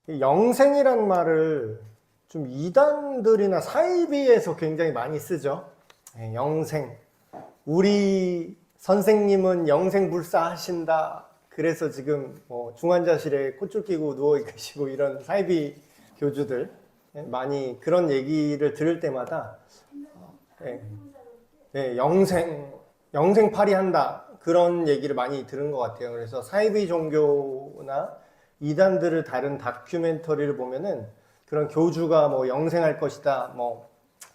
영생이란 말을 좀 이단들이나 사이비에서 굉장히 많이 쓰죠. 영생. 우리 선생님은 영생불사 하신다. 그래서 지금 중환자실에 콧줄 끼고 누워 계시고 이런 사이비 교주들 많이 그런 얘기를 들을 때마다 영생팔이 한다. 그런 얘기를 많이 들은 것 같아요. 그래서 사이비 종교나 이단들을 다룬 다큐멘터리를 보면은 그런 교주가 영생할 것이다.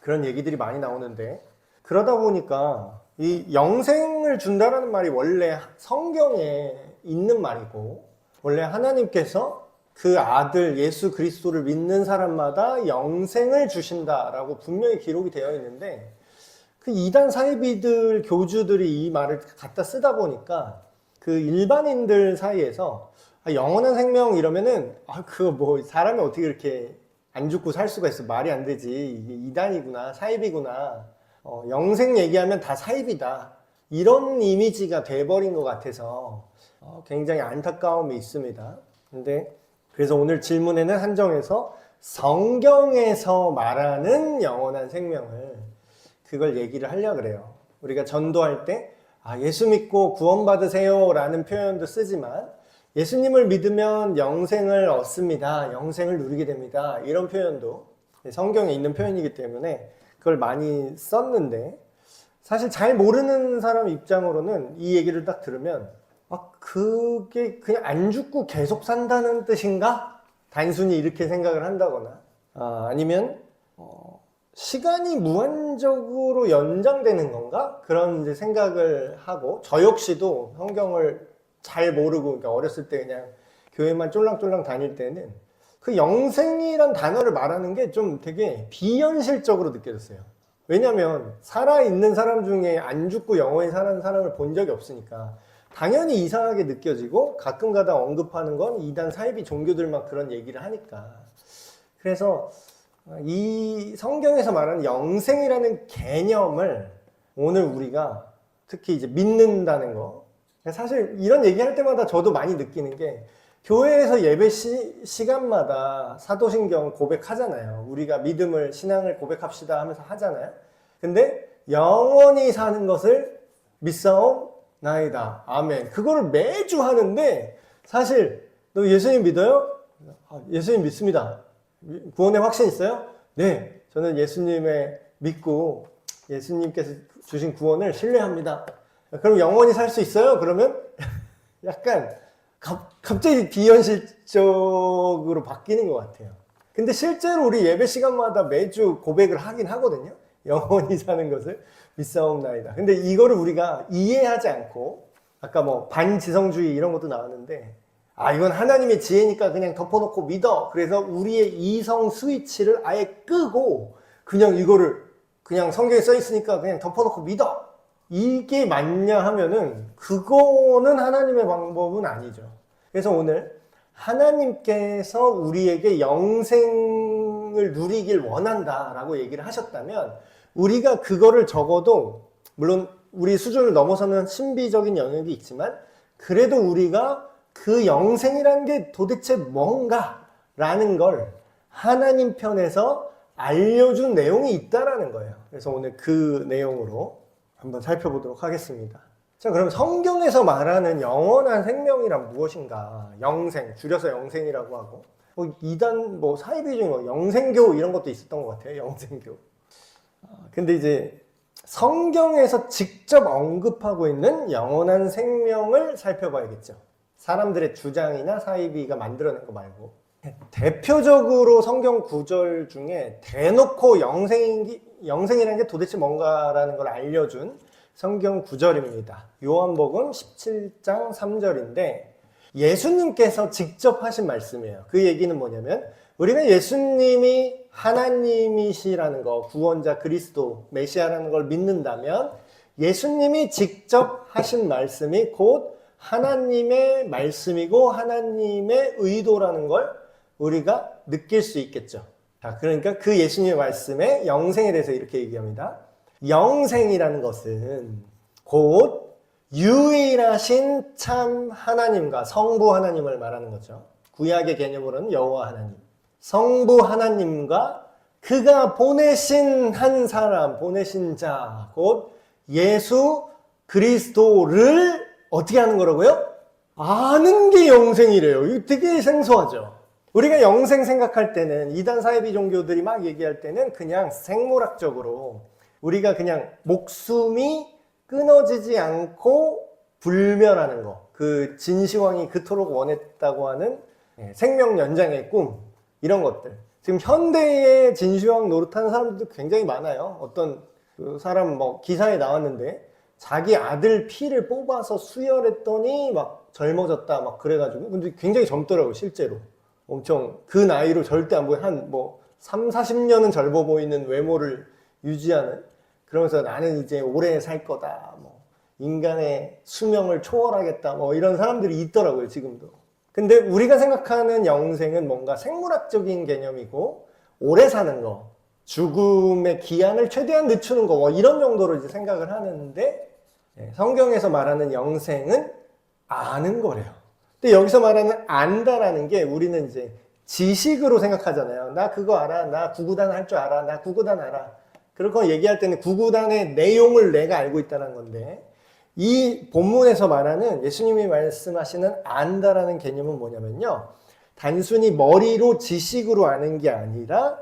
그런 얘기들이 많이 나오는데 그러다 보니까 이 영생을 준다라는 말이 원래 성경에 있는 말이고 원래 하나님께서 그 아들 예수 그리스도를 믿는 사람마다 영생을 주신다라고 분명히 기록이 되어 있는데 그 이단 사이비들 교주들이 이 말을 갖다 쓰다 보니까 그 일반인들 사이에서 영원한 생명 이러면은 그거 사람이 어떻게 이렇게 안 죽고 살 수가 있어 말이 안 되지 이게 이단이구나 사이비구나 영생 얘기하면 다 사이비다 이런 이미지가 돼버린 것 같아서 굉장히 안타까움이 있습니다. 근데 그래서 오늘 질문에는 한정해서 성경에서 말하는 영원한 생명을 그걸 얘기를 하려고 그래요. 우리가 전도할 때 예수 믿고 구원받으세요 라는 표현도 쓰지만 예수님을 믿으면 영생을 얻습니다. 영생을 누리게 됩니다. 이런 표현도 성경에 있는 표현이기 때문에 그걸 많이 썼는데 사실 잘 모르는 사람 입장으로는 이 얘기를 딱 들으면 그게 그냥 안 죽고 계속 산다는 뜻인가? 단순히 이렇게 생각을 한다거나 아니면 시간이 무한적으로 연장되는 건가? 그런 이제 생각을 하고 저 역시도 성경을 잘 모르고 그러니까 어렸을 때 그냥 교회만 쫄랑쫄랑 다닐 때는 그 영생이란 단어를 말하는 게 좀 되게 비현실적으로 느껴졌어요. 왜냐면 살아있는 사람 중에 안 죽고 영원히 사는 사람을 본 적이 없으니까 당연히 이상하게 느껴지고 가끔가다 언급하는 건 이단 사이비 종교들만 그런 얘기를 하니까 그래서 이 성경에서 말하는 영생이라는 개념을 오늘 우리가 특히 이제 믿는다는 거 사실 이런 얘기할 때마다 저도 많이 느끼는 게 교회에서 예배 시간마다 사도신경 고백하잖아요. 우리가 믿음을 신앙을 고백합시다 하면서 하잖아요. 근데 영원히 사는 것을 믿사옵나이다. 아멘. 그거를 매주 하는데 사실 너 예수님 믿어요? 예수님 믿습니다. 구원의 확신 있어요? 네. 저는 예수님의 믿고 예수님께서 주신 구원을 신뢰합니다. 그럼 영원히 살 수 있어요? 그러면 약간 갑자기 비현실적으로 바뀌는 것 같아요. 근데 실제로 우리 예배 시간마다 매주 고백을 하긴 하거든요. 영원히 사는 것을 믿사옵나이다. 근데 이거를 우리가 이해하지 않고 아까 반지성주의 이런 것도 나왔는데 이건 하나님의 지혜니까 그냥 덮어놓고 믿어. 그래서 우리의 이성 스위치를 아예 끄고 그냥 이거를 그냥 성경에 써 있으니까 그냥 덮어놓고 믿어. 이게 맞냐 하면은 그거는 하나님의 방법은 아니죠. 그래서 오늘 하나님께서 우리에게 영생을 누리길 원한다라고 얘기를 하셨다면 우리가 그거를 적어도 물론 우리 수준을 넘어서는 신비적인 영역이 있지만 그래도 우리가 그 영생이라는 게 도대체 뭔가라는 걸 하나님 편에서 알려준 내용이 있다라는 거예요. 그래서 오늘 그 내용으로 한번 살펴보도록 하겠습니다. 자, 그럼 성경에서 말하는 영원한 생명이란 무엇인가? 영생, 줄여서 영생이라고 하고 이단 사이비 중에 영생교 이런 것도 있었던 것 같아요. 영생교. 근데 이제 성경에서 직접 언급하고 있는 영원한 생명을 살펴봐야겠죠. 사람들의 주장이나 사이비가 만들어낸 거 말고 대표적으로 성경 구절 중에 대놓고 영생이라는 게 도대체 뭔가라는 걸 알려준 성경 구절입니다. 요한복음 17장 3절인데 예수님께서 직접 하신 말씀이에요. 그 얘기는 뭐냐면 우리가 예수님이 하나님이시라는 거, 구원자 그리스도 메시아라는 걸 믿는다면 예수님이 직접 하신 말씀이 곧 하나님의 말씀이고 하나님의 의도라는 걸 우리가 느낄 수 있겠죠. 자, 그러니까 그 예수님의 말씀에 영생에 대해서 이렇게 얘기합니다. 영생이라는 것은 곧 유일하신 참 하나님과 성부 하나님을 말하는 거죠. 구약의 개념으로는 여호와 하나님, 성부 하나님과 그가 보내신 한 사람, 보내신 자, 곧 예수 그리스도를 어떻게 하는 거라고요? 아는 게 영생이래요. 이거 되게 생소하죠. 우리가 영생 생각할 때는 이단 사이비 종교들이 막 얘기할 때는 그냥 생물학적으로 우리가 그냥 목숨이 끊어지지 않고 불멸하는 거, 그 진시황이 그토록 원했다고 하는 생명 연장의 꿈, 이런 것들. 지금 현대의 진시황 노릇하는 사람들도 굉장히 많아요. 어떤 그 사람 뭐 기사에 나왔는데 자기 아들 피를 뽑아서 수혈했더니 막 젊어졌다 막 그래가지고, 근데 굉장히 젊더라고요 실제로. 엄청 그 나이로 절대 안 보여. 한 뭐 3, 40년은 젊어 보이는 외모를 유지하는, 그러면서 나는 이제 오래 살 거다, 뭐 인간의 수명을 초월하겠다, 뭐 이런 사람들이 있더라고요 지금도. 근데 우리가 생각하는 영생은 뭔가 생물학적인 개념이고 오래 사는 거, 죽음의 기한을 최대한 늦추는 거, 뭐 이런 정도로 이제 생각을 하는데, 성경에서 말하는 영생은 아는 거래요. 근데 여기서 말하는 안다라는 게 우리는 이제 지식으로 생각하잖아요. 나 그거 알아, 나 구구단 할 줄 알아, 나 구구단 알아. 그렇게 얘기할 때는 구구단의 내용을 내가 알고 있다는 건데, 이 본문에서 말하는 예수님이 말씀하시는 안다라는 개념은 뭐냐면요, 단순히 머리로 지식으로 아는 게 아니라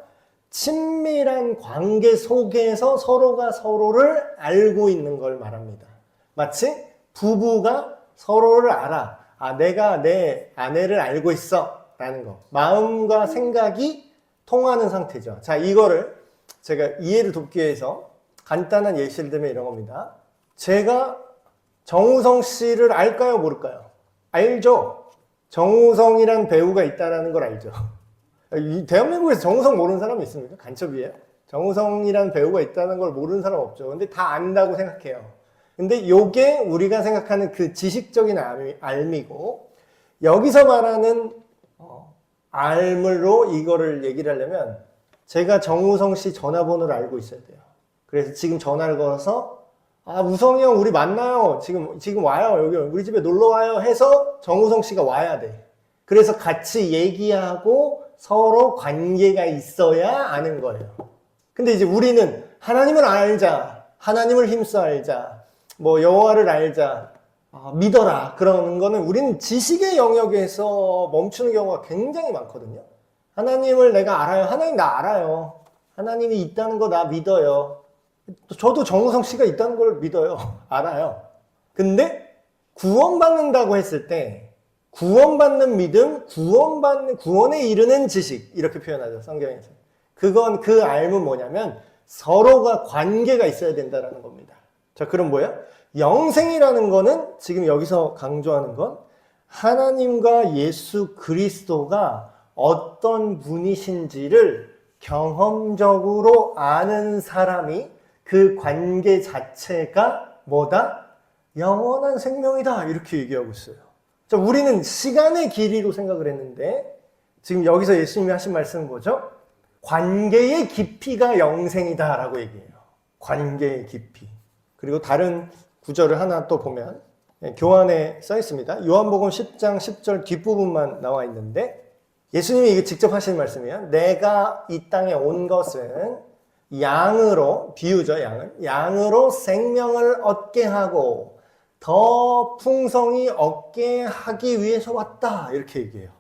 친밀한 관계 속에서 서로가 서로를 알고 있는 걸 말합니다. 마치 부부가 서로를 알아. 아, 내가 내 아내를 알고 있어 라는 거. 마음과 생각이 통하는 상태죠. 자, 이거를 제가 이해를 돕기 위해서 간단한 예시를 들면 이런 겁니다. 제가 정우성 씨를 알까요, 모를까요? 알죠. 정우성이란 배우가 있다는 걸 알죠. 대한민국에서 정우성 모르는 사람이 있습니까? 간첩이에요? 정우성이란 배우가 있다는 걸 모르는 사람 없죠. 근데 다 안다고 생각해요. 근데 요게 우리가 생각하는 그 지식적인 알미고, 여기서 말하는 알므로 이거를 얘기를 하려면 제가 정우성 씨 전화번호를 알고 있어야 돼요. 그래서 지금 전화를 걸어서 아, 우성이 형 우리 만나요. 지금 와요. 여기 우리 집에 놀러 와요 해서 정우성 씨가 와야 돼. 그래서 같이 얘기하고 서로 관계가 있어야 아는 거예요. 근데 이제 우리는 하나님을 알자, 하나님을 힘써 알자, 뭐 여호와를 알자, 믿어라, 그러는 거는 우리는 지식의 영역에서 멈추는 경우가 굉장히 많거든요. 하나님을 내가 알아요. 하나님 나 알아요. 하나님이 있다는 거 나 믿어요. 저도 정우성 씨가 있다는 걸 믿어요. 알아요. 근데 구원받는다고 했을 때 구원받는 믿음, 구원에 이르는 지식, 이렇게 표현하죠 성경에서. 그건 그 알은 뭐냐면 서로가 관계가 있어야 된다는 겁니다. 자, 그럼 뭐야? 영생이라는 거는 지금 여기서 강조하는 건 하나님과 예수 그리스도가 어떤 분이신지를 경험적으로 아는 사람이, 그 관계 자체가 뭐다? 영원한 생명이다, 이렇게 얘기하고 있어요. 자, 우리는 시간의 길이로 생각을 했는데 지금 여기서 예수님이 하신 말씀은 뭐죠? 관계의 깊이가 영생이다 라고 얘기해요. 관계의 깊이. 그리고 다른 구절을 하나 또 보면 교환에 써 있습니다. 요한복음 10장 10절 뒷부분만 나와 있는데, 예수님이 이게 직접 하신 말씀이에요. 내가 이 땅에 온 것은 양으로, 비유죠, 양으로 생명을 얻게 하고 더 풍성히 얻게 하기 위해서 왔다, 이렇게 얘기해요.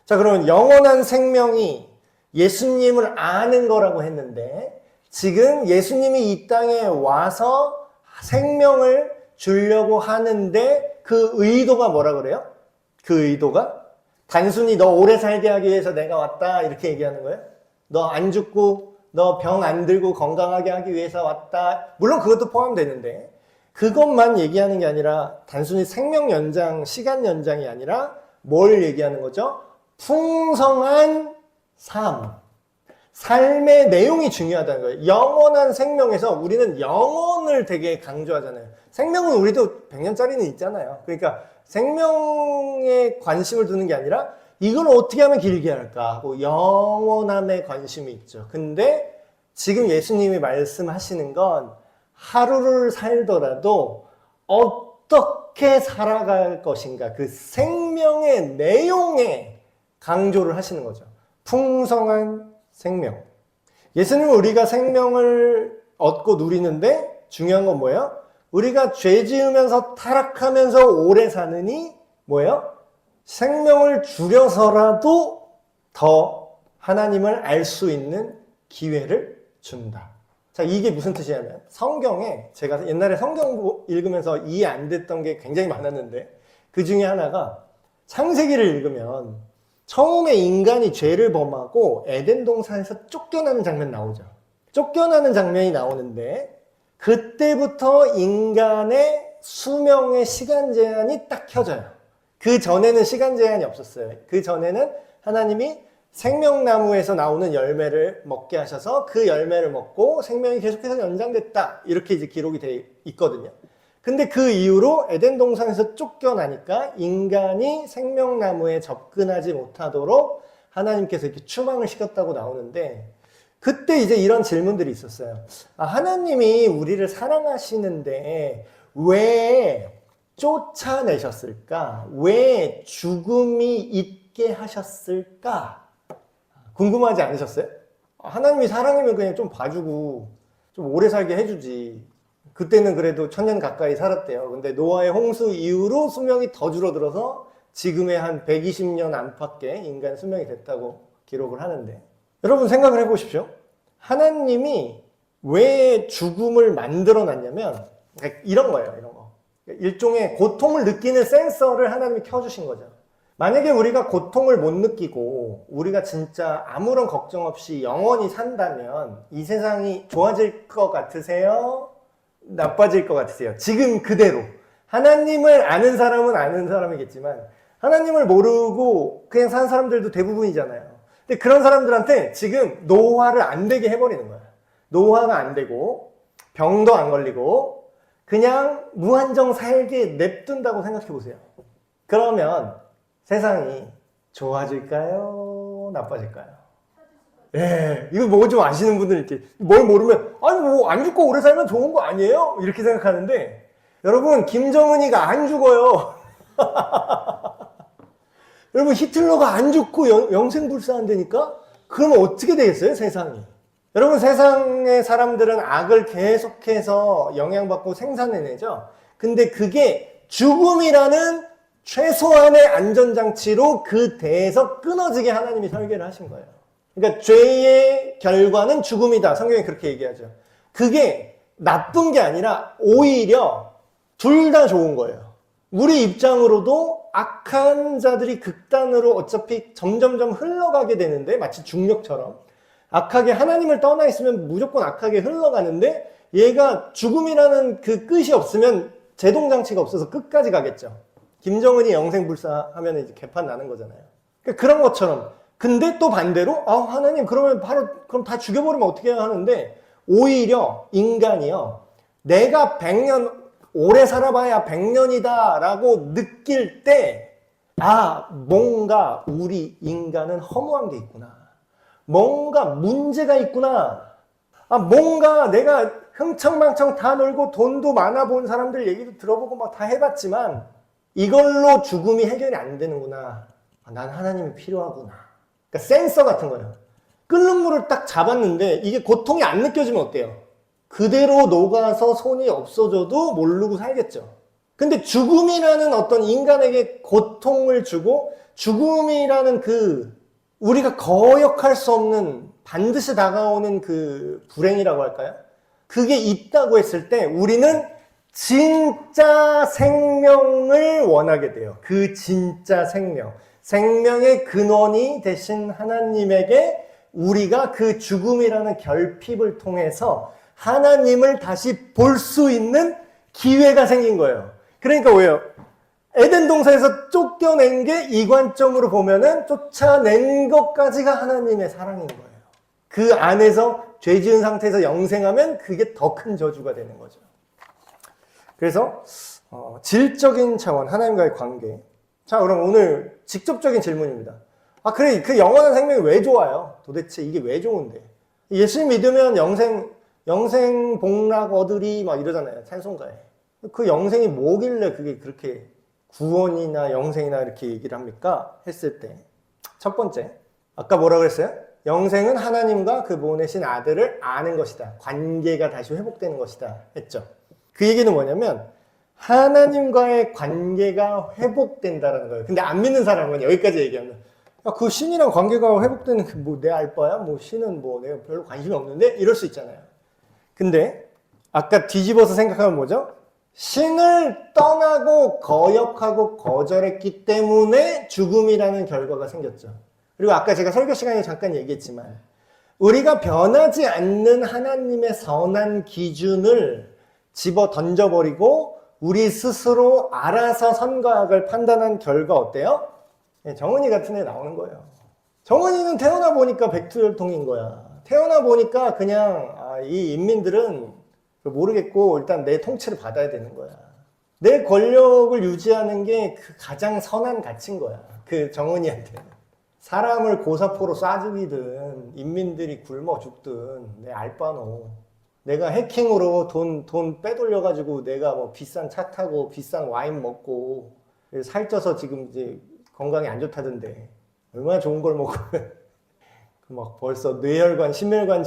자, 그러면 영원한 생명이 예수님을 아는 거라고 했는데, 지금 예수님이 이 땅에 와서 생명을 주려고 하는데 그 의도가 뭐라 그래요? 그 의도가 단순히 너 오래 살게 하기 위해서 내가 왔다, 이렇게 얘기하는 거예요? 너 안 죽고 너 병 안 들고 건강하게 하기 위해서 왔다. 물론 그것도 포함되는데 그것만 얘기하는 게 아니라 단순히 생명 연장, 시간 연장이 아니라 뭘 얘기하는 거죠? 풍성한 삶. 삶의 내용이 중요하다는 거예요. 영원한 생명에서 우리는 영원을 되게 강조하잖아요. 생명은 우리도 100년짜리는 있잖아요. 그러니까 생명에 관심을 두는 게 아니라 이걸 어떻게 하면 길게 할까 하고 영원함에 관심이 있죠. 근데 지금 예수님이 말씀하시는 건 하루를 살더라도 어떻게 살아갈 것인가, 그 생명의 내용에 강조를 하시는 거죠. 풍성한 생명. 예수님은 우리가 생명을 얻고 누리는데 중요한 건 뭐예요? 우리가 죄 지으면서 타락하면서 오래 사느니 뭐예요? 생명을 줄여서라도 더 하나님을 알 수 있는 기회를 준다. 자, 이게 무슨 뜻이냐면 성경에 제가 옛날에 성경 읽으면서 이해 안 됐던 게 굉장히 많았는데 그 중에 하나가 창세기를 읽으면 처음에 인간이 죄를 범하고 에덴 동산에서 쫓겨나는 장면 나오죠. 쫓겨나는 장면이 나오는데 그때부터 인간의 수명의 시간 제한이 딱 켜져요. 그 전에는 시간 제한이 없었어요. 그 전에는 하나님이 생명나무에서 나오는 열매를 먹게 하셔서 그 열매를 먹고 생명이 계속해서 연장됐다. 이렇게 이제 기록이 돼 있거든요. 근데 그 이후로 에덴 동산에서 쫓겨나니까 인간이 생명나무에 접근하지 못하도록 하나님께서 이렇게 추방을 시켰다고 나오는데 그때 이제 이런 질문들이 있었어요. 아, 하나님이 우리를 사랑하시는데 왜 쫓아내셨을까? 왜 죽음이 있게 하셨을까? 궁금하지 않으셨어요? 하나님이 사랑이면 그냥 좀 봐주고 좀 오래 살게 해주지. 그때는 그래도 1000년 가까이 살았대요. 근데 노아의 홍수 이후로 수명이 더 줄어들어서 지금의 한 120년 안팎의 인간 수명이 됐다고 기록을 하는데 여러분 생각을 해보십시오. 하나님이 왜 죽음을 만들어 놨냐면 이런 거예요. 이런 거. 일종의 고통을 느끼는 센서를 하나님이 켜주신 거죠. 만약에 우리가 고통을 못 느끼고 우리가 진짜 아무런 걱정 없이 영원히 산다면 이 세상이 좋아질 것 같으세요? 나빠질 것 같으세요? 지금 그대로. 하나님을 아는 사람은 아는 사람이겠지만 하나님을 모르고 그냥 사는 사람들도 대부분이잖아요. 근데 그런 사람들한테 지금 노화를 안 되게 해버리는 거야. 노화가 안 되고 병도 안 걸리고 그냥 무한정 살게 냅둔다고 생각해 보세요. 그러면 세상이 좋아질까요? 나빠질까요? 예, 이거 뭐 좀 아시는 분들 이렇게 뭘 모르면 아니 뭐 안 죽고 오래 살면 좋은 거 아니에요? 이렇게 생각하는데 여러분 김정은이가 안 죽어요. 여러분 히틀러가 안 죽고 영생불사한다니까? 그러면 어떻게 되겠어요 세상이? 여러분 세상의 사람들은 악을 계속해서 영향받고 생산해내죠. 근데 그게 죽음이라는 최소한의 안전장치로 그 대에서 끊어지게 하나님이 설계를 하신 거예요. 그러니까 죄의 결과는 죽음이다. 성경이 그렇게 얘기하죠. 그게 나쁜 게 아니라 오히려 둘 다 좋은 거예요. 우리 입장으로도 악한 자들이 극단으로 어차피 점점점 흘러가게 되는데 마치 중력처럼 악하게 하나님을 떠나 있으면 무조건 악하게 흘러가는데 얘가 죽음이라는 그 끝이 없으면 제동장치가 없어서 끝까지 가겠죠. 김정은이 영생불사하면 이제 개판 나는 거잖아요. 그러니까 그런 것처럼. 근데 또 반대로 하나님 그러면 바로 그럼 다 죽여버리면 어떻게 해야 하는데 오히려 인간이요. 내가 100년 오래 살아봐야 100년이다 라고 느낄 때 뭔가 우리 인간은 허무한 게 있구나. 뭔가 문제가 있구나. 뭔가 내가 흥청망청 다 놀고 돈도 많아 본 사람들 얘기도 들어보고 막 다 해봤지만 이걸로 죽음이 해결이 안 되는구나. 난 하나님이 필요하구나. 그러니까 센서 같은 거예요. 끓는 물을 딱 잡았는데 이게 고통이 안 느껴지면 어때요? 그대로 녹아서 손이 없어져도 모르고 살겠죠. 근데 죽음이라는 어떤 인간에게 고통을 주고 죽음이라는 그 우리가 거역할 수 없는 반드시 다가오는 그 불행이라고 할까요? 그게 있다고 했을 때 우리는 진짜 생명을 원하게 돼요. 그 진짜 생명. 생명의 근원이 되신 하나님에게 우리가 그 죽음이라는 결핍을 통해서 하나님을 다시 볼 수 있는 기회가 생긴 거예요. 그러니까 왜요? 에덴 동산에서 쫓겨낸 게 이 관점으로 보면은 쫓아낸 것까지가 하나님의 사랑인 거예요. 그 안에서 죄 지은 상태에서 영생하면 그게 더 큰 저주가 되는 거죠. 그래서 질적인 차원, 하나님과의 관계. 자, 그럼 오늘 직접적인 질문입니다. 그래, 그 영원한 생명이 왜 좋아요? 도대체 이게 왜 좋은데? 예수 믿으면 영생 복락 얻으리 막 이러잖아요. 찬송가에. 그 영생이 뭐길래 그게 그렇게 구원이나 영생이나 이렇게 얘기를 합니까? 했을 때 첫 번째, 아까 뭐라 그랬어요? 영생은 하나님과 그 보내신 아들을 아는 것이다. 관계가 다시 회복되는 것이다 했죠. 그 얘기는 뭐냐면 하나님과의 관계가 회복된다는 거예요. 근데 안 믿는 사람은 여기까지 얘기하면 야, 그 신이랑 관계가 회복되는 게 뭐 내 알바야? 뭐 신은 뭐 내가 별로 관심이 없는데? 이럴 수 있잖아요. 근데 아까 뒤집어서 생각하면 뭐죠? 신을 떠나고 거역하고 거절했기 때문에 죽음이라는 결과가 생겼죠. 그리고 아까 제가 설교 시간에 잠깐 얘기했지만 우리가 변하지 않는 하나님의 선한 기준을 집어 던져버리고 우리 스스로 알아서 선과 악을 판단한 결과 어때요? 정은이 같은 애 나오는 거예요. 정은이는 태어나 보니까 백두혈통인 거야. 태어나 보니까 그냥 이 인민들은 모르겠고 일단 내 통치를 받아야 되는 거야. 내 권력을 유지하는 게 그 가장 선한 가치인 거야. 그 정은이한테는. 사람을 고사포로 쏴 죽이든 인민들이 굶어 죽든 내 알바노. 내가 해킹으로 돈 빼돌려가지고 내가 뭐 비싼 차 타고 비싼 와인 먹고 살쪄서 지금 이제 건강이 안 좋다던데 얼마나 좋은 걸 먹으면 막 벌써 뇌혈관, 심혈관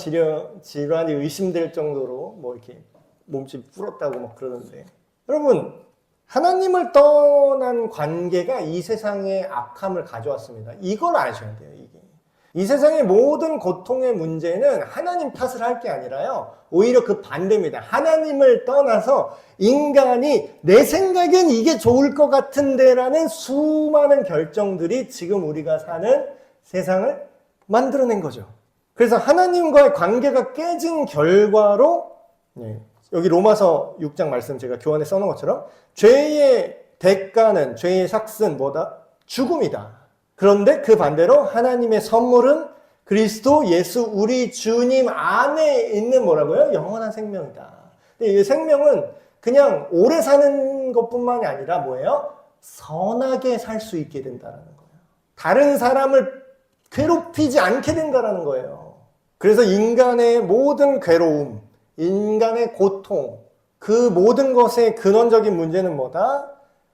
질환이 의심될 정도로 뭐 이렇게 몸집이 불었다고 막 그러는데 여러분 하나님을 떠난 관계가 이 세상에 악함을 가져왔습니다. 이걸 아셔야 돼요. 이게 이 세상의 모든 고통의 문제는 하나님 탓을 할 게 아니라요. 오히려 그 반대입니다. 하나님을 떠나서 인간이 내 생각엔 이게 좋을 것 같은데 라는 수많은 결정들이 지금 우리가 사는 세상을 만들어낸 거죠. 그래서 하나님과의 관계가 깨진 결과로 여기 로마서 6장 말씀 제가 교환에 써놓은 것처럼 죄의 대가는 죄의 삭은 뭐다? 죽음이다. 그런데 그 반대로 하나님의 선물은 그리스도 예수 우리 주님 안에 있는 뭐라고요? 영원한 생명이다. 근데 이 생명은 그냥 오래 사는 것뿐만이 아니라 뭐예요? 선하게 살 수 있게 된다는 거예요. 다른 사람을 괴롭히지 않게 된다는 거예요. 그래서 인간의 모든 괴로움, 인간의 고통, 그 모든 것의 근원적인 문제는 뭐다?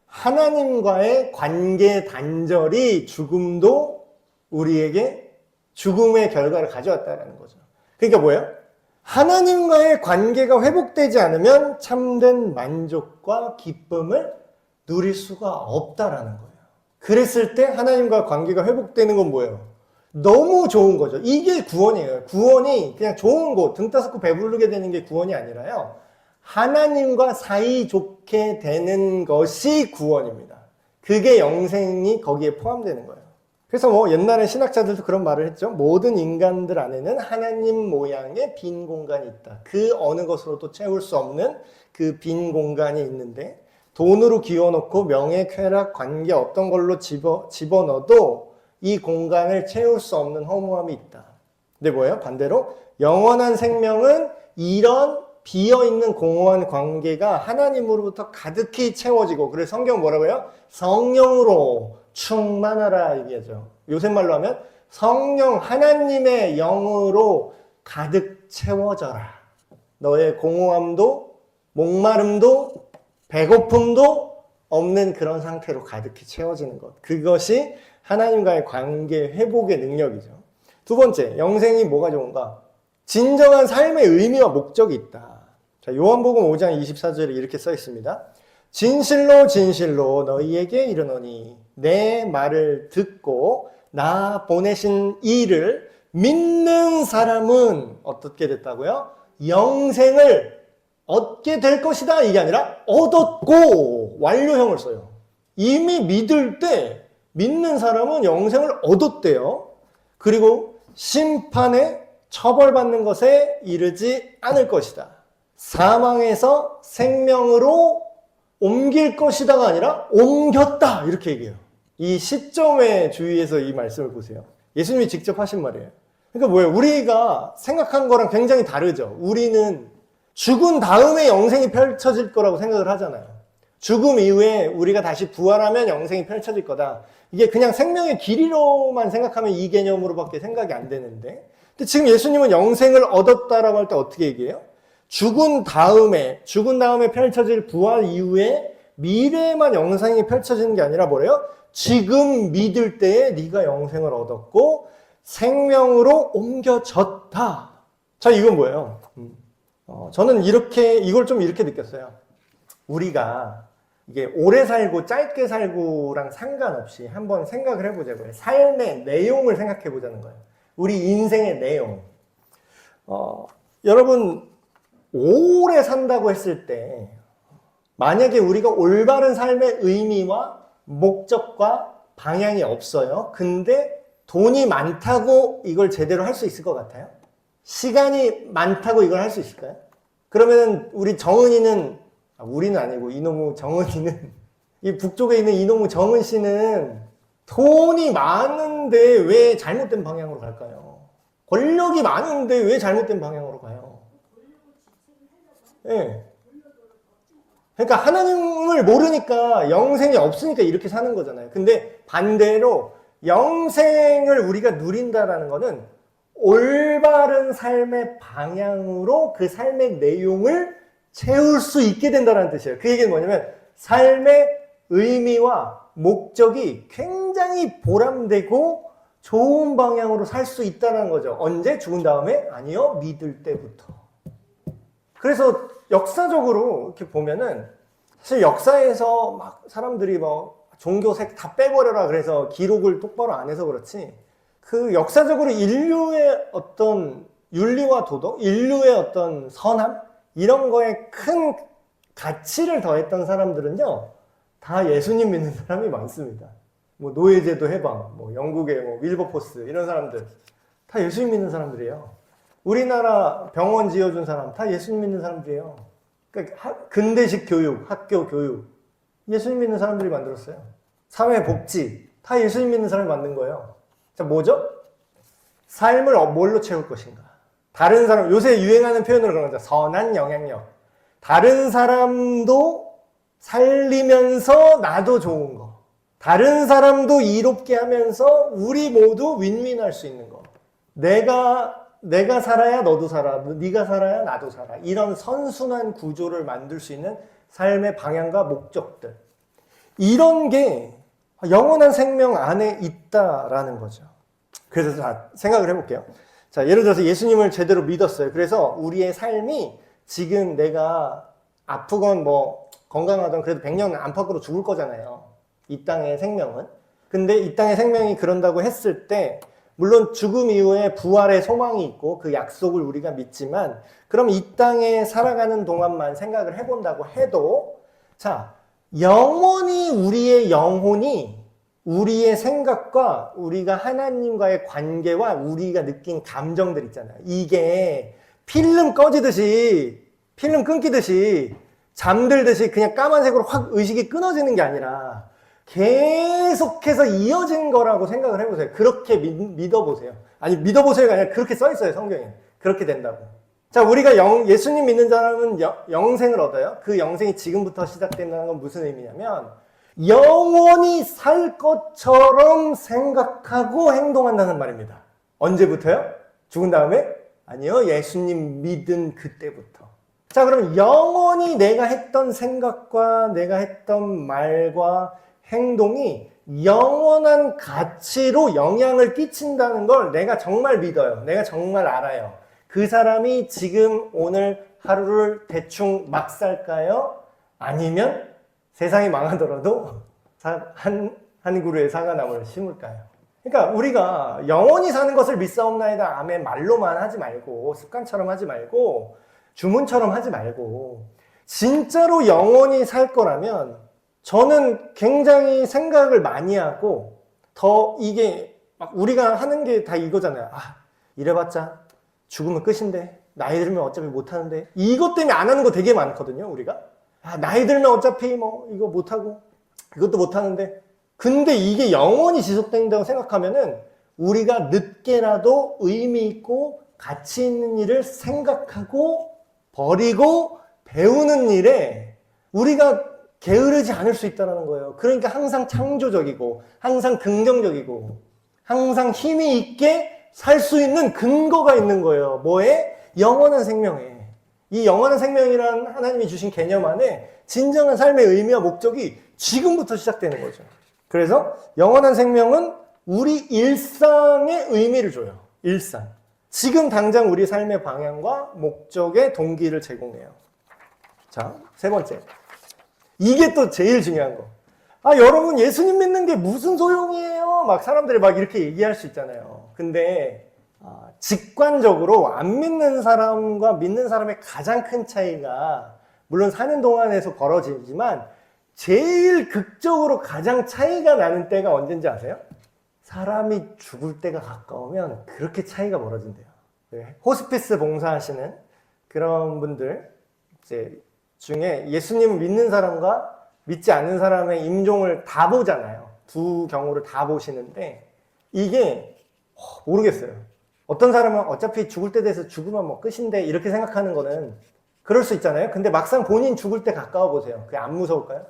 하나님과의 관계 단절이 죽음도 우리에게 죽음의 결과를 가져왔다는 거죠. 그러니까 뭐예요? 하나님과의 관계가 회복되지 않으면 참된 만족과 기쁨을 누릴 수가 없다라는 거예요. 그랬을 때 하나님과 관계가 회복되는 건 뭐예요? 너무 좋은 거죠. 이게 구원이에요. 구원이 그냥 좋은 곳, 등 따스고 배부르게 되는 게 구원이 아니라요. 하나님과 사이좋게 되는 것이 구원입니다. 그게 영생이 거기에 포함되는 거예요. 그래서 뭐 옛날에 신학자들도 그런 말을 했죠. 모든 인간들 안에는 하나님 모양의 빈 공간이 있다. 그 어느 것으로도 채울 수 없는 그 빈 공간이 있는데 돈으로 기워놓고 명예, 쾌락, 관계 어떤 걸로 집어넣어도 이 공간을 채울 수 없는 허무함이 있다. 근데 뭐예요? 반대로 영원한 생명은 이런 비어있는 공허한 관계가 하나님으로부터 가득히 채워지고 그래서 성경 뭐라고요? 성령으로 충만하라 얘기하죠. 요새 말로 하면 성령 하나님의 영으로 가득 채워져라. 너의 공허함도 목마름도 배고픔도 없는 그런 상태로 가득히 채워지는 것. 그것이 하나님과의 관계 회복의 능력이죠. 두 번째, 영생이 뭐가 좋은가? 진정한 삶의 의미와 목적이 있다. 자, 요한복음 5장 24절에 이렇게 써 있습니다. 진실로 진실로 너희에게 이르노니 내 말을 듣고 나 보내신 이를 믿는 사람은 어떻게 됐다고요? 영생을 얻게 될 것이다. 이게 아니라 얻었고 완료형을 써요. 이미 믿을 때 믿는 사람은 영생을 얻었대요. 그리고 심판에 처벌받는 것에 이르지 않을 것이다. 사망에서 생명으로 옮길 것이다가 아니라 옮겼다. 이렇게 얘기해요. 이 시점에 주의해서 이 말씀을 보세요. 예수님이 직접 하신 말이에요. 그러니까 뭐예요? 우리가 생각한 거랑 굉장히 다르죠. 우리는 죽은 다음에 영생이 펼쳐질 거라고 생각을 하잖아요. 죽음 이후에 우리가 다시 부활하면 영생이 펼쳐질 거다. 이게 그냥 생명의 길이로만 생각하면 이 개념으로밖에 생각이 안 되는데 근데 지금 예수님은 영생을 얻었다라고 할 때 어떻게 얘기해요? 죽은 다음에 펼쳐질 부활 이후에 미래에만 영생이 펼쳐지는 게 아니라 뭐래요? 지금 믿을 때에 네가 영생을 얻었고 생명으로 옮겨졌다. 자, 이건 뭐예요? 저는 이걸 좀 이렇게 느꼈어요. 우리가 이게 오래 살고 짧게 살고랑 상관없이 한번 생각을 해보자고요. 삶의 내용을 생각해 보자는 거예요. 우리 인생의 내용. 여러분, 오래 산다고 했을 때 만약에 우리가 올바른 삶의 의미와 목적과 방향이 없어요. 근데 돈이 많다고 이걸 제대로 할 수 있을 것 같아요? 시간이 많다고 이걸 할 수 있을까요? 그러면은 우리 정은이는, 우리는 아니고 이놈의 정은이는, 이 북쪽에 있는 이놈의 정은 씨는 돈이 많은데 왜 잘못된 방향으로 갈까요? 권력이 많은데 왜 잘못된 방향으로 가요? 예. 그러니까 하나님을 모르니까 영생이 없으니까 이렇게 사는 거잖아요. 근데 반대로 영생을 우리가 누린다라는 거는 올바른 삶의 방향으로 그 삶의 내용을 채울 수 있게 된다는 뜻이에요. 그 얘기는 뭐냐면 삶의 의미와 목적이 굉장히 보람되고 좋은 방향으로 살 수 있다는 거죠. 언제? 죽은 다음에? 아니요. 믿을 때부터. 그래서 역사적으로 이렇게 보면은 사실 역사에서 막 사람들이 뭐 종교색 다 빼버려라 그래서 기록을 똑바로 안 해서 그렇지, 그 역사적으로 인류의 어떤 윤리와 도덕, 인류의 어떤 선함 이런 거에 큰 가치를 더했던 사람들은요 다 예수님 믿는 사람이 많습니다. 뭐 노예제도 해방, 뭐 영국의 뭐 윌버포스 이런 사람들 다 예수님 믿는 사람들이에요. 우리나라 병원 지어준 사람 다 예수님 믿는 사람들이에요. 그러니까 근대식 교육, 학교 교육 예수님 믿는 사람들이 만들었어요. 사회복지 다 예수님 믿는 사람이 만든 거예요. 자, 뭐죠? 삶을 뭘로 채울 것인가? 다른 사람, 요새 유행하는 표현으로 그런 거죠. 선한 영향력. 다른 사람도 살리면서 나도 좋은 거. 다른 사람도 이롭게 하면서 우리 모두 윈윈할 수 있는 거. 내가 살아야 너도 살아. 네가 살아야 나도 살아. 이런 선순환 구조를 만들 수 있는 삶의 방향과 목적들. 이런 게 영원한 생명 안에 있다라는 거죠. 그래서 자, 생각을 해볼게요. 자, 예를 들어서 예수님을 제대로 믿었어요. 그래서 우리의 삶이 지금 내가 아프건 뭐 건강하던 그래도 100년 안팎으로 죽을 거잖아요. 이 땅의 생명은. 근데 이 땅의 생명이 그런다고 했을 때 물론 죽음 이후에 부활의 소망이 있고 그 약속을 우리가 믿지만 그럼 이 땅에 살아가는 동안만 생각을 해본다고 해도 자, 영원히 우리의 영혼이 우리의 생각과 우리가 하나님과의 관계와 우리가 느낀 감정들 있잖아요. 이게 필름 꺼지듯이, 필름 끊기듯이 잠들듯이 그냥 까만색으로 확 의식이 끊어지는 게 아니라 계속해서 이어진 거라고 생각을 해보세요. 그렇게 믿어보세요. 아니, 믿어보세요가 아니라 그렇게 써있어요, 성경에. 그렇게 된다고. 자, 우리가 예수님 믿는 사람은 영생을 얻어요. 그 영생이 지금부터 시작된다는 건 무슨 의미냐면 영원히 살 것처럼 생각하고 행동한다는 말입니다. 언제부터요? 죽은 다음에? 아니요, 예수님 믿은 그때부터. 자, 그럼 영원히 내가 했던 생각과 내가 했던 말과 행동이 영원한 가치로 영향을 끼친다는 걸 내가 정말 믿어요. 내가 정말 알아요. 그 사람이 지금 오늘 하루를 대충 막 살까요? 아니면 세상이 망하더라도 한 그루의 사과나무를 심을까요? 그러니까 우리가 영원히 사는 것을 믿사옵나이다 아멘 말로만 하지 말고 습관처럼 하지 말고 주문처럼 하지 말고 진짜로 영원히 살 거라면 저는 굉장히 생각을 많이 하고 더 이게 막 우리가 하는 게 다 이거잖아요. 아, 이래봤자 죽으면 끝인데 나이 들면 어차피 못하는데 이것 때문에 안 하는 거 되게 많거든요. 우리가 아, 나이 들면 어차피 뭐 이거 못하고 이것도 못하는데 근데 이게 영원히 지속된다고 생각하면은 우리가 늦게라도 의미 있고 가치 있는 일을 생각하고 버리고 배우는 일에 우리가 게으르지 않을 수 있다는 거예요. 그러니까 항상 창조적이고 항상 긍정적이고 항상 힘이 있게 살 수 있는 근거가 있는 거예요. 뭐에? 영원한 생명에. 이 영원한 생명이라는 하나님이 주신 개념 안에 진정한 삶의 의미와 목적이 지금부터 시작되는 거죠. 그래서 영원한 생명은 우리 일상에 의미를 줘요. 일상. 지금 당장 우리 삶의 방향과 목적의 동기를 제공해요. 자, 세 번째. 이게 또 제일 중요한 거. 아, 여러분 예수님 믿는 게 무슨 소용이에요? 막 사람들이 막 이렇게 얘기할 수 있잖아요. 근데 직관적으로 안 믿는 사람과 믿는 사람의 가장 큰 차이가 물론 사는 동안에서 벌어지지만 제일 극적으로 가장 차이가 나는 때가 언제인지 아세요? 사람이 죽을 때가 가까우면 그렇게 차이가 벌어진대요. 네. 호스피스 봉사하시는 그런 분들 이제 중에 예수님을 믿는 사람과 믿지 않는 사람의 임종을 다 보잖아요. 두 경우를 다 보시는데 이게 모르겠어요. 어떤 사람은 어차피 죽을 때 돼서 죽으면 뭐 끝인데 이렇게 생각하는 거는 그럴 수 있잖아요. 근데 막상 본인 죽을 때 가까워 보세요. 그게 안 무서울까요?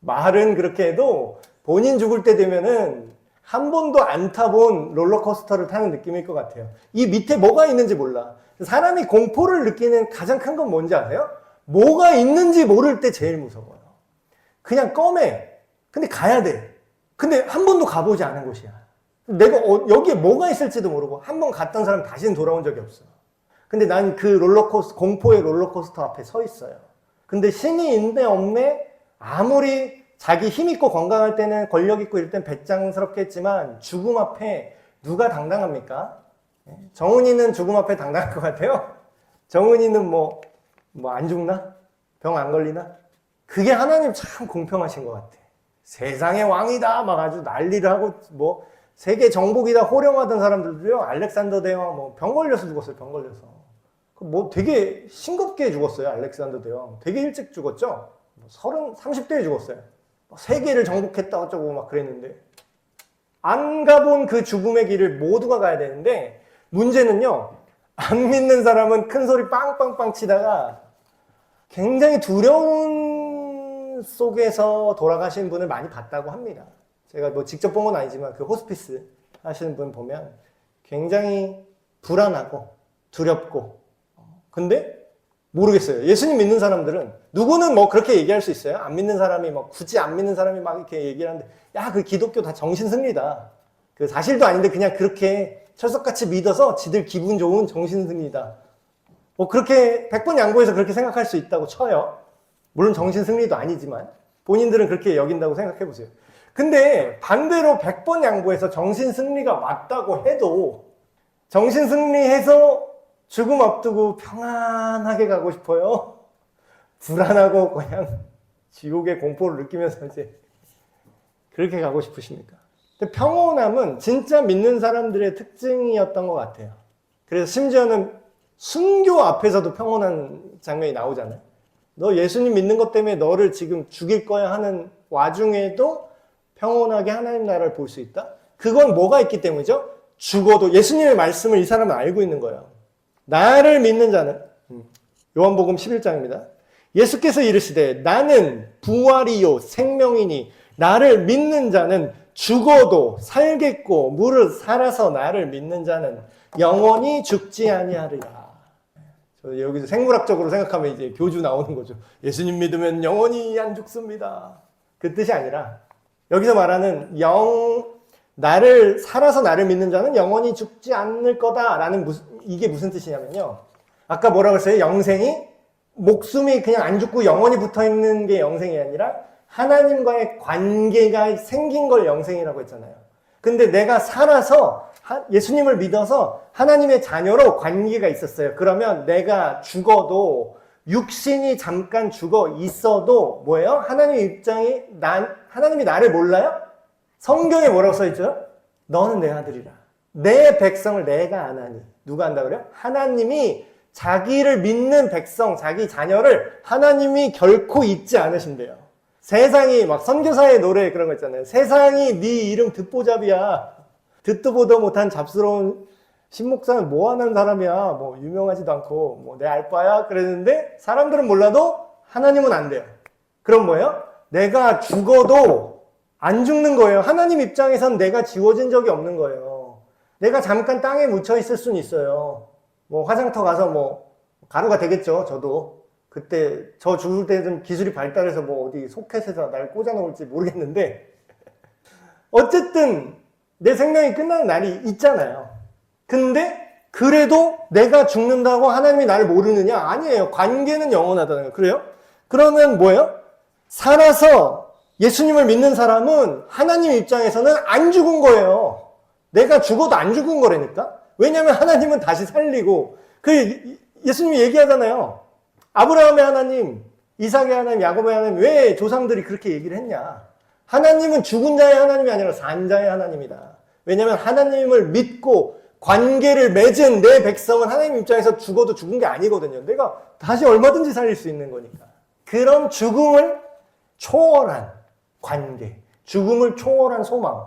말은 그렇게 해도 본인 죽을 때 되면은 한 번도 안 타본 롤러코스터를 타는 느낌일 것 같아요. 이 밑에 뭐가 있는지 몰라. 사람이 공포를 느끼는 가장 큰 건 뭔지 아세요? 뭐가 있는지 모를 때 제일 무서워요. 그냥 껌해. 근데 가야 돼. 근데 한 번도 가보지 않은 곳이야. 내가 여기에 뭐가 있을지도 모르고 한 번 갔던 사람 다시는 돌아온 적이 없어. 근데 난 그 공포의 롤러코스터 앞에 서 있어요. 근데 신이 있네 없네 아무리 자기 힘 있고 건강할 때는 권력 있고 이럴 땐 배짱스럽겠지만 죽음 앞에 누가 당당합니까? 정은이는 죽음 앞에 당당할 것 같아요? 정은이는 뭐 안 죽나? 병 안 걸리나? 그게 하나님 참 공평하신 것 같아. 세상의 왕이다 막 아주 난리를 하고 뭐 세계 정복이다 호령하던 사람들도요. 알렉산더 대왕 뭐 병 걸려서 죽었어요. 병 걸려서. 뭐 되게 싱겁게 죽었어요. 알렉산더 대왕. 되게 일찍 죽었죠. 30대에 죽었어요. 세계를 정복했다 어쩌고 막 그랬는데 안 가본 그 죽음의 길을 모두가 가야 되는데 문제는요. 안 믿는 사람은 큰 소리 빵빵빵 치다가 굉장히 두려운 속에서 돌아가신 분을 많이 봤다고 합니다. 제가 뭐 직접 본 건 아니지만 그 호스피스 하시는 분 보면 굉장히 불안하고 두렵고 근데 모르겠어요. 예수님 믿는 사람들은 누구는 뭐 그렇게 얘기할 수 있어요. 안 믿는 사람이 뭐 굳이 안 믿는 사람이 막 이렇게 얘기를 하는데 야, 그 기독교 다 정신승리다. 그 사실도 아닌데 그냥 그렇게 철석같이 믿어서 지들 기분 좋은 정신승리다. 뭐 그렇게 100번 양보해서 그렇게 생각할 수 있다고 쳐요. 물론 정신승리도 아니지만 본인들은 그렇게 여긴다고 생각해 보세요. 근데 반대로 100번 양보해서 정신승리가 맞다고 해도 정신승리해서 죽음 앞두고 평안하게 가고 싶어요? 불안하고 그냥 지옥의 공포를 느끼면서 이제 그렇게 가고 싶으십니까? 근데 평온함은 진짜 믿는 사람들의 특징이었던 것 같아요. 그래서 심지어는 순교 앞에서도 평온한 장면이 나오잖아요. 너 예수님 믿는 것 때문에 너를 지금 죽일 거야 하는 와중에도 평온하게 하나님 나라를 볼 수 있다? 그건 뭐가 있기 때문이죠? 죽어도 예수님의 말씀을 이 사람은 알고 있는 거예요. 나를 믿는 자는 요한복음 11장입니다. 예수께서 이르시되 나는 부활이요 생명이니 나를 믿는 자는 죽어도 살겠고 무릇 살아서 나를 믿는 자는 영원히 죽지 아니하리라. 여기서 생물학적으로 생각하면 이제 교주 나오는 거죠. 예수님 믿으면 영원히 안 죽습니다. 그 뜻이 아니라 여기서 말하는 나를 살아서 나를 믿는 자는 영원히 죽지 않을 거다라는 이게 무슨 뜻이냐면요. 아까 뭐라고 했어요? 영생이 목숨이 그냥 안 죽고 영원히 붙어 있는 게 영생이 아니라 하나님과의 관계가 생긴 걸 영생이라고 했잖아요. 근데 내가 살아서 예수님을 믿어서 하나님의 자녀로 관계가 있었어요. 그러면 내가 죽어도 육신이 잠깐 죽어 있어도 뭐예요? 하나님의 입장이 하나님이 나를 몰라요? 성경에 뭐라고 써있죠? 너는 내 아들이라. 내 백성을 내가 안하니. 누가 안다 그래요? 하나님이 자기를 믿는 백성, 자기 자녀를 하나님이 결코 잊지 않으신대요. 세상이 막 선교사의 노래 그런 거 있잖아요. 세상이 네 이름 듣보잡이야. 듣도 보도 못한 잡스러운 신목사는 뭐 하는 사람이야. 뭐 유명하지도 않고 뭐 내 알바야 그랬는데 사람들은 몰라도 하나님은 안 돼요. 그럼 뭐예요? 내가 죽어도 안 죽는 거예요. 하나님 입장에선 내가 지워진 적이 없는 거예요. 내가 잠깐 땅에 묻혀 있을 수는 있어요. 뭐 화장터 가서 뭐 가루가 되겠죠. 저도 그때 저 죽을 때 좀 기술이 발달해서 뭐 어디 소켓에다 날 꽂아 놓을지 모르겠는데 어쨌든 내 생명이 끝나는 날이 있잖아요. 근데 그래도 내가 죽는다고 하나님이 나를 모르느냐? 아니에요. 관계는 영원하다는 거예요. 그래요? 그러면 뭐예요? 살아서 예수님을 믿는 사람은 하나님 입장에서는 안 죽은 거예요. 내가 죽어도 안 죽은 거라니까? 왜냐하면 하나님은 다시 살리고, 예수님이 얘기하잖아요. 아브라함의 하나님, 이삭의 하나님, 야곱의 하나님, 왜 조상들이 그렇게 얘기를 했냐? 하나님은 죽은 자의 하나님이 아니라 산 자의 하나님이다. 왜냐하면 하나님을 믿고 관계를 맺은 내 백성은 하나님 입장에서 죽어도 죽은 게 아니거든요. 내가 다시 얼마든지 살릴 수 있는 거니까. 그런 죽음을 초월한 관계, 죽음을 초월한 소망.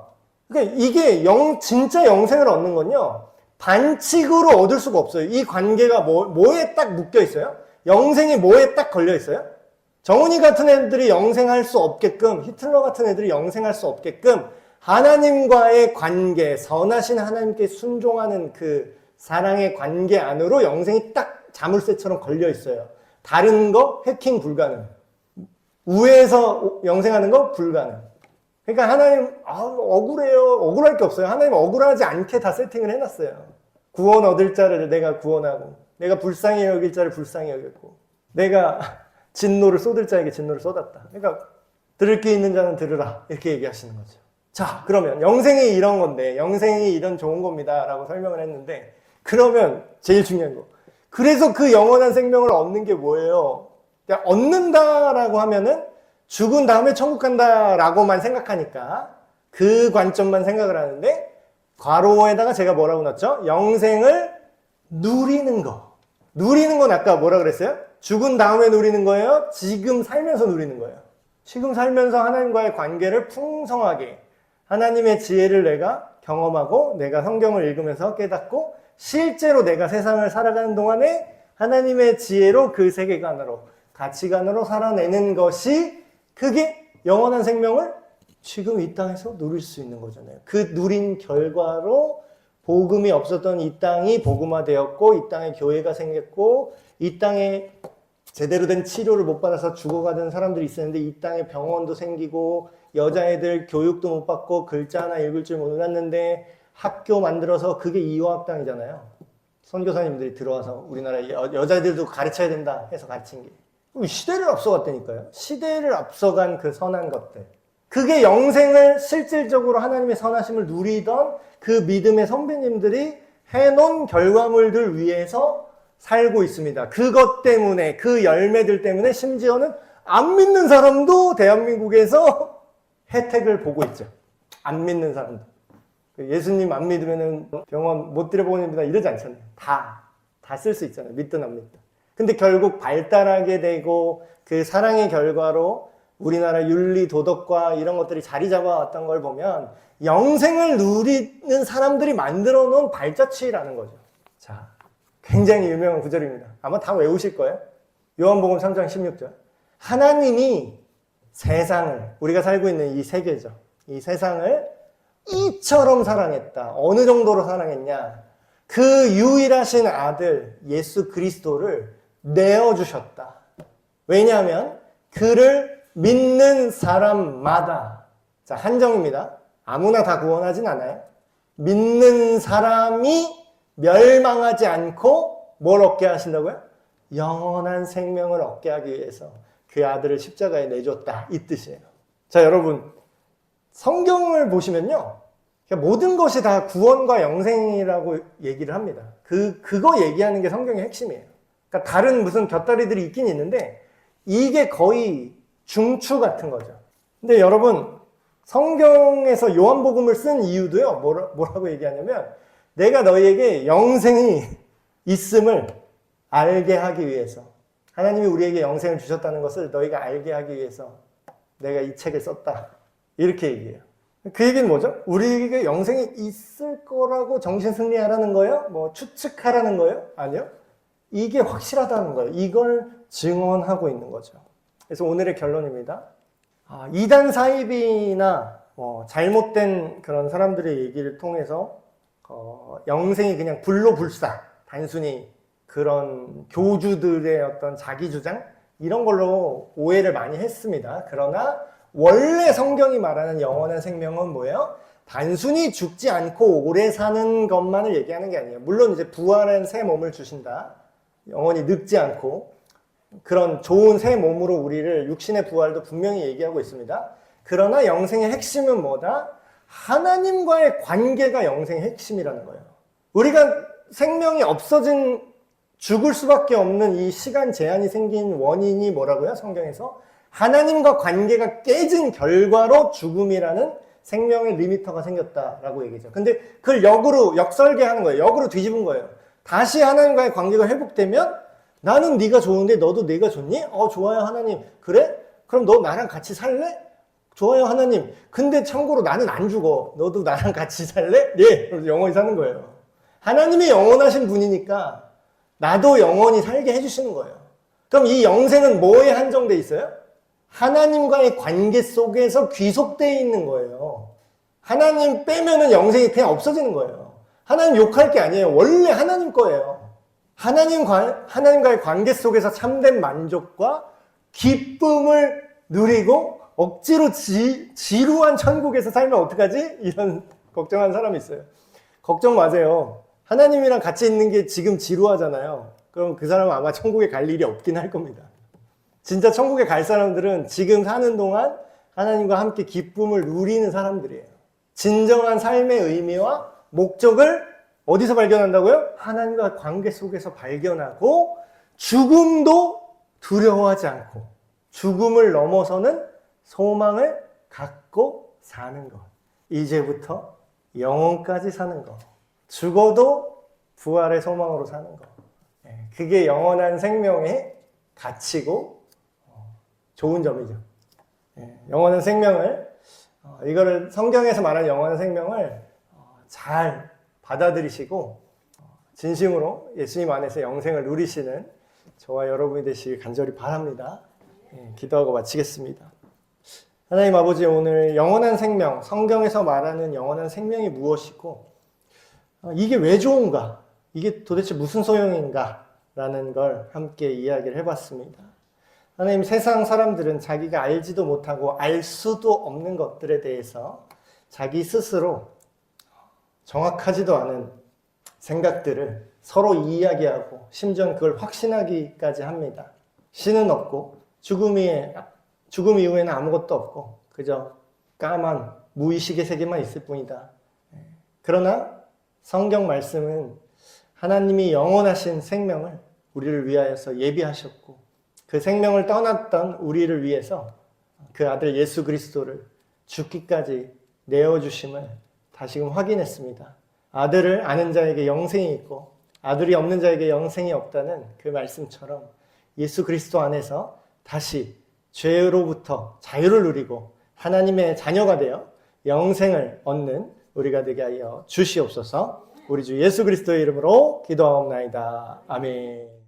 그러니까 이게 진짜 영생을 얻는 건요, 반칙으로 얻을 수가 없어요. 이 관계가 뭐에 딱 묶여 있어요? 영생이 뭐에 딱 걸려 있어요? 정은이 같은 애들이 영생할 수 없게끔, 히틀러 같은 애들이 영생할 수 없게끔 하나님과의 관계, 선하신 하나님께 순종하는 그 사랑의 관계 안으로 영생이 딱 자물쇠처럼 걸려 있어요. 다른 거 해킹 불가능. 우회해서 영생하는 거 불가능. 그러니까 하나님 억울해요. 억울할 게 없어요. 하나님 억울하지 않게 다 세팅을 해놨어요. 구원 얻을 자를 내가 구원하고, 내가 불쌍히 여길 자를 불쌍히 여겼고, 내가 진노를 쏟을 자에게 진노를 쏟았다. 그러니까 들을 게 있는 자는 들으라, 이렇게 얘기하시는 거죠. 자, 그러면 영생이 이런 건데, 영생이 이런 좋은 겁니다 라고 설명을 했는데, 그러면 제일 중요한 거, 그래서 그 영원한 생명을 얻는 게 뭐예요? 그러니까 얻는다라고 하면은 죽은 다음에 천국 간다라고만 생각하니까 그 관점만 생각을 하는데, 괄호에다가 제가 뭐라고 넣었죠? 영생을 누리는 거. 누리는 건 아까 뭐라 그랬어요? 죽은 다음에 누리는 거예요? 지금 살면서 누리는 거예요? 지금 살면서 하나님과의 관계를 풍성하게, 하나님의 지혜를 내가 경험하고, 내가 성경을 읽으면서 깨닫고, 실제로 내가 세상을 살아가는 동안에 하나님의 지혜로 그 세계관으로, 가치관으로 살아내는 것이, 그게 영원한 생명을 지금 이 땅에서 누릴 수 있는 거잖아요. 그 누린 결과로 복음이 없었던 이 땅이 복음화되었고, 이 땅에 교회가 생겼고, 이 땅에 제대로 된 치료를 못 받아서 죽어가던 사람들이 있었는데 이 땅에 병원도 생기고, 여자애들 교육도 못 받고 글자 하나 읽을 줄 몰랐는데 학교 만들어서, 그게 이화학당이잖아요. 선교사님들이 들어와서 우리나라에 여자애들도 가르쳐야 된다 해서 가르친 게. 시대를 앞서갔다니까요. 시대를 앞서간 그 선한 것들. 그게 영생을 실질적으로 하나님의 선하심을 누리던 그 믿음의 선배님들이 해놓은 결과물들 위에서 살고 있습니다. 그것 때문에, 그 열매들 때문에 심지어는 안 믿는 사람도 대한민국에서 혜택을 보고 있죠. 안 믿는 사람도. 예수님 안 믿으면 병원 못 들여보냅니다 이러지 않잖아요. 다 쓸 수 있잖아요. 믿든 안 믿든. 근데 결국 발달하게 되고 그 사랑의 결과로 우리나라 윤리, 도덕과 이런 것들이 자리 잡아왔던 걸 보면 영생을 누리는 사람들이 만들어 놓은 발자취라는 거죠. 자, 굉장히 유명한 구절입니다. 아마 다 외우실 거예요. 요한복음 3장 16절. 하나님이 세상을, 우리가 살고 있는 이 세계죠. 이 세상을 이처럼 사랑했다. 어느 정도로 사랑했냐? 그 유일하신 아들 예수 그리스도를 내어주셨다. 왜냐하면 그를 믿는 사람마다, 자, 한정입니다. 아무나 다 구원하진 않아요. 믿는 사람이 멸망하지 않고 뭘 얻게 하신다고요? 영원한 생명을 얻게 하기 위해서 그 아들을 십자가에 내줬다, 이 뜻이에요. 자, 여러분, 성경을 보시면요, 모든 것이 다 구원과 영생이라고 얘기를 합니다. 그거 얘기하는 게 성경의 핵심이에요. 그러니까 다른 무슨 곁다리들이 있긴 있는데 이게 거의 중추 같은 거죠. 근데 여러분, 성경에서 요한복음을 쓴 이유도요, 뭐라고 얘기하냐면, 내가 너희에게 영생이 있음을 알게 하기 위해서, 하나님이 우리에게 영생을 주셨다는 것을 너희가 알게 하기 위해서 내가 이 책을 썼다, 이렇게 얘기해요. 그 얘기는 뭐죠? 우리에게 영생이 있을 거라고 정신승리하라는 거예요? 뭐 추측하라는 거예요? 아니요. 이게 확실하다는 거예요. 이걸 증언하고 있는 거죠. 그래서 오늘의 결론입니다. 이단 사이비나 잘못된 그런 사람들의 얘기를 통해서 영생이 그냥 불로불사, 단순히 그런 교주들의 어떤 자기 주장, 이런 걸로 오해를 많이 했습니다. 그러나 원래 성경이 말하는 영원한 생명은 뭐예요? 단순히 죽지 않고 오래 사는 것만을 얘기하는 게 아니에요. 물론 이제 부활한 새 몸을 주신다. 영원히 늙지 않고 그런 좋은 새 몸으로 우리를 육신의 부활도 분명히 얘기하고 있습니다. 그러나 영생의 핵심은 뭐다? 하나님과의 관계가 영생의 핵심이라는 거예요. 우리가 생명이 없어진 죽을 수밖에 없는 이 시간 제한이 생긴 원인이 뭐라고요? 성경에서 하나님과 관계가 깨진 결과로 죽음이라는 생명의 리미터가 생겼다라고 얘기죠. 근데 그걸 역으로 역설계하는 거예요. 역으로 뒤집은 거예요. 다시 하나님과의 관계가 회복되면 나는 네가 좋은데 너도 내가 좋니? 좋아요 하나님. 그래? 그럼 너 나랑 같이 살래? 좋아요 하나님. 근데 참고로 나는 안 죽어. 너도 나랑 같이 살래? 네. 그래서 영원히 사는 거예요. 하나님이 영원하신 분이니까 나도 영원히 살게 해주시는 거예요. 그럼 이 영생은 뭐에 한정돼 있어요? 하나님과의 관계 속에서 귀속되어 있는 거예요. 하나님 빼면은 영생이 그냥 없어지는 거예요. 하나님 욕할 게 아니에요. 원래 하나님 거예요. 하나님과의 관계 속에서 참된 만족과 기쁨을 누리고 억지로 지루한 천국에서 살면 어떡하지? 이런 걱정하는 사람이 있어요. 걱정 마세요. 하나님이랑 같이 있는 게 지금 지루하잖아요. 그럼 그 사람은 아마 천국에 갈 일이 없긴 할 겁니다. 진짜 천국에 갈 사람들은 지금 사는 동안 하나님과 함께 기쁨을 누리는 사람들이에요. 진정한 삶의 의미와 목적을 어디서 발견한다고요? 하나님과 관계 속에서 발견하고 죽음도 두려워하지 않고 죽음을 넘어서는 소망을 갖고 사는 것. 이제부터 영원까지 사는 것. 죽어도 부활의 소망으로 사는 것. 그게 영원한 생명의 가치고 좋은 점이죠. 영원한 생명을 이거를 성경에서 말하는 영원한 생명을 잘 받아들이시고 진심으로 예수님 안에서 영생을 누리시는 저와 여러분이 되시길 간절히 바랍니다. 기도하고 마치겠습니다. 하나님 아버지, 오늘 영원한 생명, 성경에서 말하는 영원한 생명이 무엇이고 이게 왜 좋은가? 이게 도대체 무슨 소용인가? 라는 걸 함께 이야기를 해봤습니다. 하나님, 세상 사람들은 자기가 알지도 못하고 알 수도 없는 것들에 대해서 자기 스스로 정확하지도 않은 생각들을 서로 이야기하고 심지어는 그걸 확신하기까지 합니다. 신은 없고 죽음 이후에는 아무것도 없고 그저 까만 무의식의 세계만 있을 뿐이다. 그러나 성경 말씀은 하나님이 영원하신 생명을 우리를 위하여서 예비하셨고 그 생명을 떠났던 우리를 위해서 그 아들 예수 그리스도를 죽기까지 내어주심을 다시금 확인했습니다. 아들을 아는 자에게 영생이 있고 아들이 없는 자에게 영생이 없다는 그 말씀처럼 예수 그리스도 안에서 다시 죄로부터 자유를 누리고 하나님의 자녀가 되어 영생을 얻는 우리가 되게 하여 주시옵소서. 우리 주 예수 그리스도의 이름으로 기도하옵나이다. 아멘.